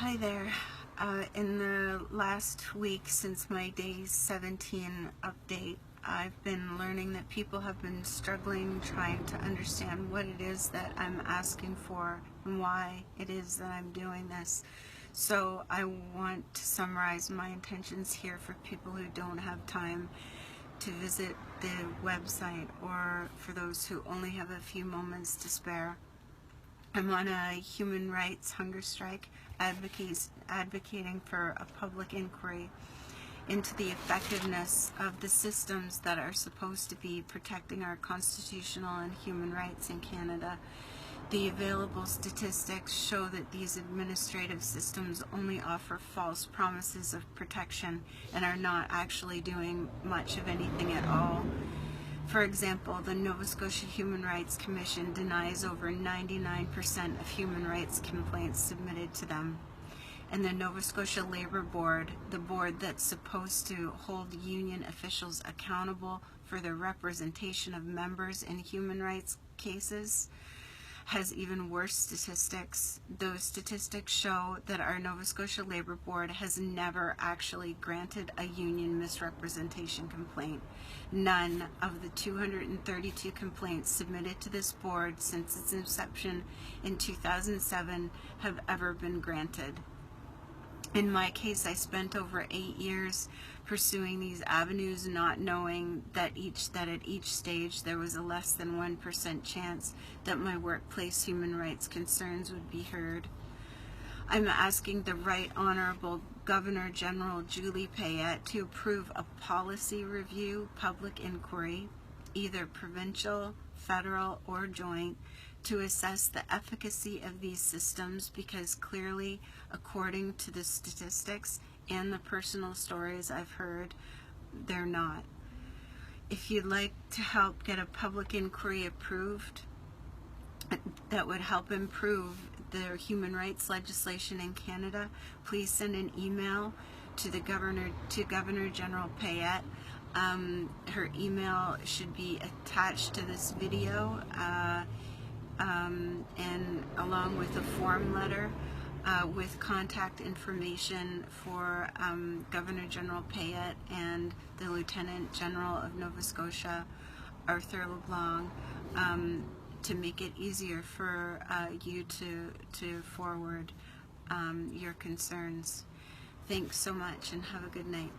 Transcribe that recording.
Hi there. In the last week since my day 17 update, I've been learning that people have been struggling trying to understand what it is that I'm asking for and why it is that I'm doing this. So I want to summarize my intentions here for people who don't have time to visit the website, or for those who only have a few moments to spare. I'm on a human rights hunger strike advocating for a public inquiry into the effectiveness of the systems that are supposed to be protecting our constitutional and human rights in Canada. The available statistics show that these administrative systems only offer false promises of protection and are not actually doing much of anything at all. For example, the Nova Scotia Human Rights Commission denies over 99% of human rights complaints submitted to them. And the Nova Scotia Labour Board, the board that's supposed to hold union officials accountable for the representation of members in human rights cases, has even worse statistics. Those statistics show that our Nova Scotia Labour Board has never actually granted a union misrepresentation complaint. None of the 232 complaints submitted to this board since its inception in 2007 have ever been granted. In my case, I spent over 8 years pursuing these avenues, not knowing that at each stage there was a less than 1% chance that my workplace human rights concerns would be heard. I'm asking the Right Honorable Governor General Julie Payette to approve a policy review public inquiry, either provincial, federal, or joint, to assess the efficacy of these systems, because clearly, according to the statistics and the personal stories I've heard, they're not. If you'd like to help get a public inquiry approved that would help improve the human rights legislation in Canada, please send an email to Governor General Payette. Her email should be attached to this video, and along with a form letter with contact information for Governor General Payette and the Lieutenant General of Nova Scotia, Arthur LeBlanc, to make it easier for you to forward your concerns. Thanks so much, and have a good night.